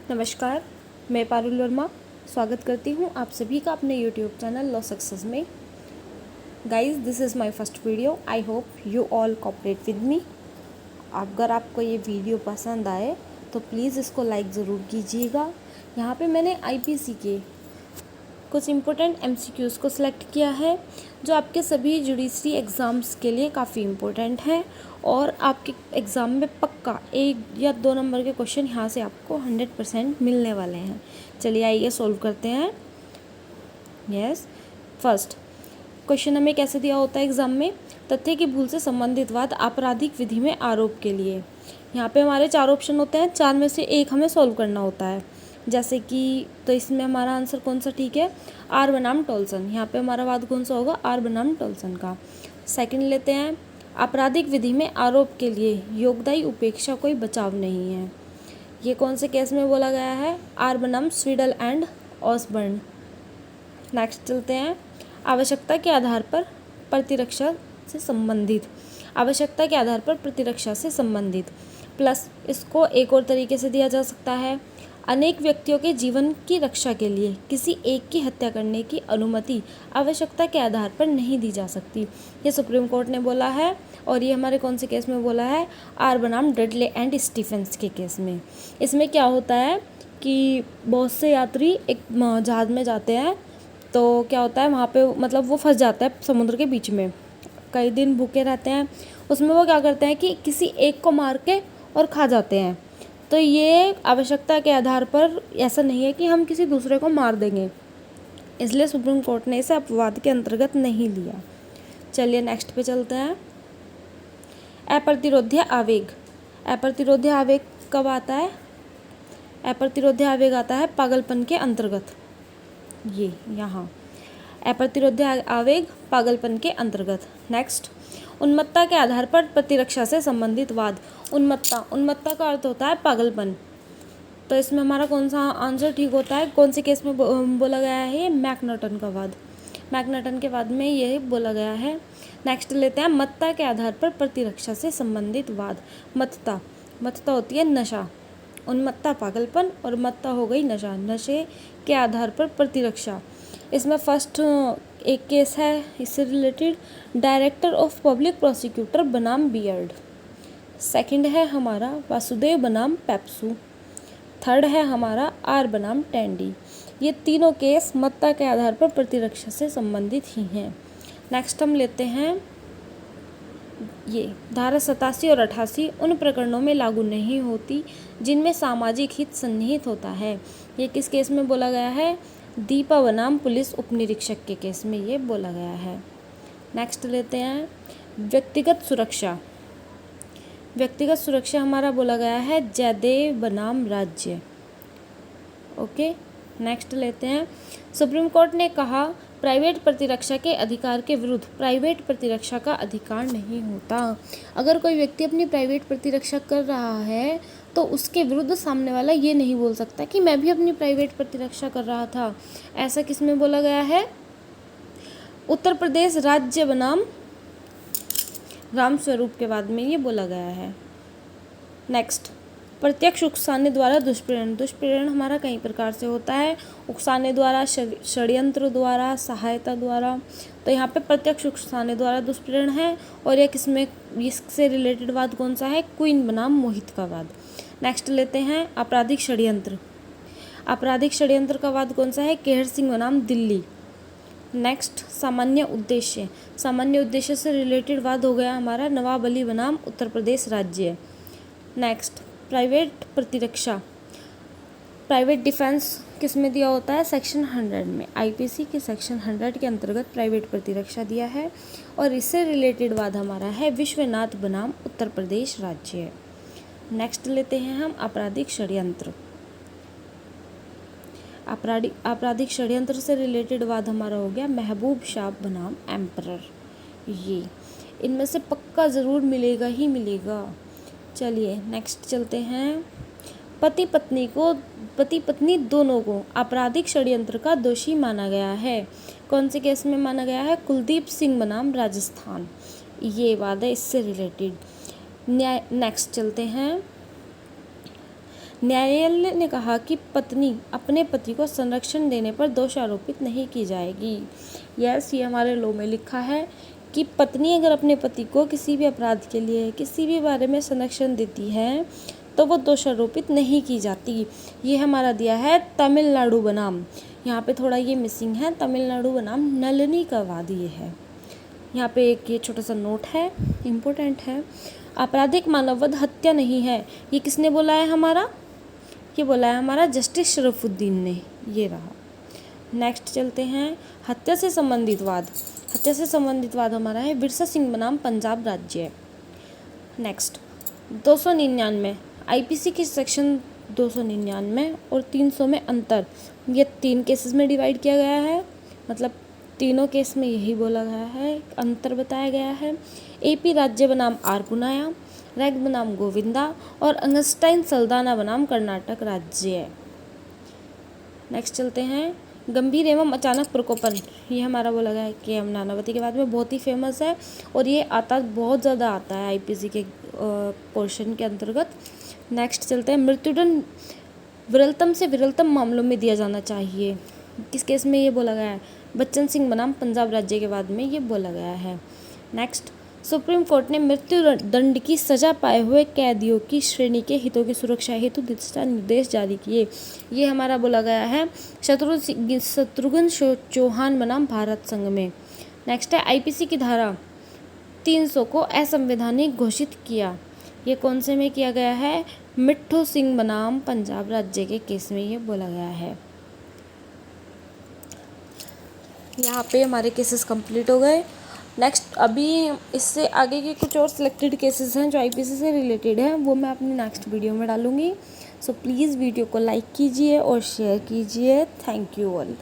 नमस्कार, मैं पारुल वर्मा स्वागत करती हूँ आप सभी का अपने YouTube चैनल लॉ सक्सेस में। Guys, this is my first video. I hope you all cooperate with me. अगर आपको ये वीडियो पसंद आए तो प्लीज़ इसको लाइक ज़रूर कीजिएगा। यहाँ पे मैंने IPC के कुछ इम्पोर्टेंट MCQs को सिलेक्ट किया है जो आपके सभी जुडिशरी एग्ज़ाम्स के लिए काफ़ी इम्पोर्टेंट हैं और आपके एग्ज़ाम में पक्का 1 या 2 नंबर के क्वेश्चन यहाँ से आपको 100% मिलने वाले हैं। चलिए आइए सॉल्व करते हैं। यस, फर्स्ट क्वेश्चन हमें कैसे दिया होता है एग्ज़ाम में, तथ्य की भूल से संबंधित वाद आपराधिक विधि में आरोप के लिए। यहाँ पे हमारे 4 ऑप्शन होते हैं, 4 में से एक हमें सॉल्व करना होता है। जैसे कि तो इसमें हमारा आंसर कौन सा ठीक है, आर बनाम टोल्सन। यहाँ पे हमारा वाद कौन सा होगा, आर बनाम टोल्सन का। सेकंड लेते हैं, आपराधिक विधि में आरोप के लिए योगदायी उपेक्षा कोई बचाव नहीं है। ये कौन से केस में बोला गया है, आर बनाम स्वीडल एंड ऑसबर्न। नेक्स्ट चलते हैं, आवश्यकता के आधार पर प्रतिरक्षा से संबंधित। आवश्यकता के आधार पर प्रतिरक्षा से संबंधित प्लस इसको एक और तरीके से दिया जा सकता है, अनेक व्यक्तियों के जीवन की रक्षा के लिए किसी एक की हत्या करने की अनुमति आवश्यकता के आधार पर नहीं दी जा सकती। ये सुप्रीम कोर्ट ने बोला है और ये हमारे कौन से केस में बोला है, आर बनाम डडले एंड स्टीफेंस के केस में। इसमें क्या होता है कि बहुत से यात्री एक जहाज़ में जाते हैं तो क्या होता है वहाँ पे मतलब वो फंस जाता है समुद्र के बीच में, कई दिन भूखे रहते हैं। उसमें वो क्या करते हैं कि किसी एक को मार के और खा जाते हैं। तो ये आवश्यकता के आधार पर ऐसा नहीं है कि हम किसी दूसरे को मार देंगे, इसलिए सुप्रीम कोर्ट ने इसे अपवाद के अंतर्गत नहीं लिया। चलिए नेक्स्ट पे चलते हैं, अप्रतिरोध्य आवेग। अप्रतिरोध्य आवेग कब आता है, अप्रतिरोध्य आवेग आता है पागलपन के अंतर्गत। ये यहाँ अप्रतिरोध्य आवेग पागलपन के अंतर्गत। नेक्स्ट, उन्मत्ता के आधार पर प्रतिरक्षा से संबंधित वाद। उन्मत्ता का अर्थ होता है पागलपन। तो इसमें हमारा कौन सा आंसर ठीक होता है, कौन से केस में बोला गया है, मैकनॉटन का वाद। मैकनॉटन के वाद में यही बोला गया है। नेक्स्ट लेते हैं, मत्ता के आधार पर प्रतिरक्षा से संबंधित वाद। मत्ता होती है नशा, उन्मत्ता पागलपन और मत्ता हो गई नशा। नशे के आधार पर प्रतिरक्षा, इसमें फर्स्ट एक केस है इससे related, director of public prosecutor बनाम बियर्ड। सेकंड है हमारा वासुदेव बनाम पेप्सू। थर्ड है हमारा आर बनाम टेंडी। ये तीनों केस मत्ता के आधार पर प्रतिरक्षा से संबंधित ही हैं। नेक्स्ट हम लेते हैं, ये धारा 87 और 88 उन प्रकरणों में लागू नहीं होती जिनमें सामाजिक हित सन्निहित होता है। ये किस केस में बोला गया है, दीपा बनाम पुलिस उपनिरीक्षक के केस में ये बोला गया है। नेक्स्ट लेते हैं, व्यक्तिगत सुरक्षा। व्यक्तिगत सुरक्षा हमारा बोला गया है जयदेव बनाम राज्य। ओके, नेक्स्ट लेते हैं, सुप्रीम कोर्ट ने कहा प्राइवेट प्रतिरक्षा के अधिकार के विरुद्ध प्राइवेट प्रतिरक्षा का अधिकार नहीं होता। अगर कोई व्यक्ति अपनी प्राइवेट प्रतिरक्षा कर रहा है तो उसके विरुद्ध सामने वाला ये नहीं बोल सकता कि मैं भी अपनी प्राइवेट प्रतिरक्षा कर रहा था। ऐसा किस में बोला गया है, उत्तर प्रदेश राज्य बनाम रामस्वरूप के बाद में ये बोला गया है। नेक्स्ट, प्रत्यक्ष उकसाने द्वारा दुष्प्रेरण। दुष्प्रेरण हमारा कई प्रकार से होता है, उकसाने द्वारा, षड्यंत्र द्वारा, सहायता द्वारा। तो यहाँ पे प्रत्यक्ष उकसाने द्वारा दुष्प्रेरण है और यह किसमें, इससे रिलेटेड वाद कौन सा है, क्वीन बनाम मोहित का वाद। नेक्स्ट लेते हैं, आपराधिक षड्यंत्र। आपराधिक षड्यंत्र का वाद कौन सा है, केहर सिंह बनाम दिल्ली। नेक्स्ट, सामान्य उद्देश्य। सामान्य उद्देश्य से रिलेटेड वाद हो गया हमारा नवाब अली बनाम उत्तर प्रदेश राज्य। नेक्स्ट, प्राइवेट प्रतिरक्षा। प्राइवेट डिफेंस किस में दिया होता है, सेक्शन 100 में। IPC के सेक्शन 100 के अंतर्गत प्राइवेट प्रतिरक्षा दिया है और इससे रिलेटेड वाद हमारा है विश्वनाथ बनाम उत्तर प्रदेश राज्य। नेक्स्ट लेते हैं हम आपराधिक षड्यंत्र। आपराधिक षड्यंत्र से रिलेटेड वाद हमारा हो गया महबूब शाह बनाम एम्परर। ये इनमें से पक्का ज़रूर मिलेगा ही मिलेगा। चलिए नेक्स्ट चलते हैं, पति पत्नी दोनों को आपराधिक षड्यंत्र का दोषी माना गया है। कौन से केस में माना गया है, कुलदीप सिंह बनाम राजस्थान। ये वाद है इससे रिलेटेड। नेक्स्ट चलते हैं, न्यायालय ने कहा कि पत्नी अपने पति को संरक्षण देने पर दोषारोपित नहीं की जाएगी। यस, ये हमारे लॉ में लिखा है कि पत्नी अगर अपने पति को किसी भी अपराध के लिए किसी भी बारे में संरक्षण देती है तो वो दोषारोपित नहीं की जाती। ये हमारा दिया है तमिलनाडु बनाम, यहाँ पे थोड़ा ये मिसिंग है, तमिलनाडु बनाम नलिनी का वाद ये है। यहाँ पे एक ये छोटा सा नोट है, इम्पोर्टेंट है। आपराधिक मानववध हत्या नहीं है, ये किसने बोला है हमारा? ये बोला है हमारा जस्टिस शरफुद्दीन ने। ये रहा। नेक्स्ट चलते हैं हत्या से संबंधित वाद। हत्या से संबंधित वाद हमारा है बिरसा सिंह बनाम पंजाब राज्य। नेक्स्ट 299 आईपीसी के सेक्शन 299 और 300 में अंतर, ये 3 केसेस में डिवाइड किया गया है, मतलब तीनों केस में यही बोला गया है, अंतर बताया गया है। एपी राज्य बनाम आर पुनाया, रैग बनाम गोविंदा और अंगस्टाइन सल्दाना बनाम कर्नाटक राज्य। नेक्स्ट चलते हैं गंभीर एवं अचानक प्रकोपन। ये हमारा बोला गया है कि हम नानावती के बाद में बहुत ही फेमस है और ये बहुत ज़्यादा आता है आईपीसी के पोर्शन के अंतर्गत। नेक्स्ट चलते हैं मृत्युदंड विरलतम से विरलतम मामलों में दिया जाना चाहिए। किस केस में ये बोला गया है? बच्चन सिंह बनाम पंजाब राज्य के बाद में ये बोला गया है। नेक्स्ट सुप्रीम कोर्ट ने मृत्यु दंड की सजा पाए हुए कैदियों की श्रेणी के हितों की सुरक्षा हेतु दिशा निर्देश जारी किए। ये हमारा बोला गया है शत्रुघ्न चौहान बनाम भारत संघ में। नेक्स्ट है आईपीसी की धारा 300 को असंवैधानिक घोषित किया। ये कौन से में किया गया है? मिट्ठू सिंह बनाम पंजाब राज्य के केस में ये बोला गया है। यहाँ पे हमारे केसेस कंप्लीट हो गए। नेक्स्ट अभी इससे आगे के कुछ और सिलेक्टेड केसेस हैं जो आईपीसी से रिलेटेड हैं, वो मैं अपनी नेक्स्ट वीडियो में डालूंगी। सो प्लीज़ वीडियो को लाइक कीजिए और शेयर कीजिए। Thank you all.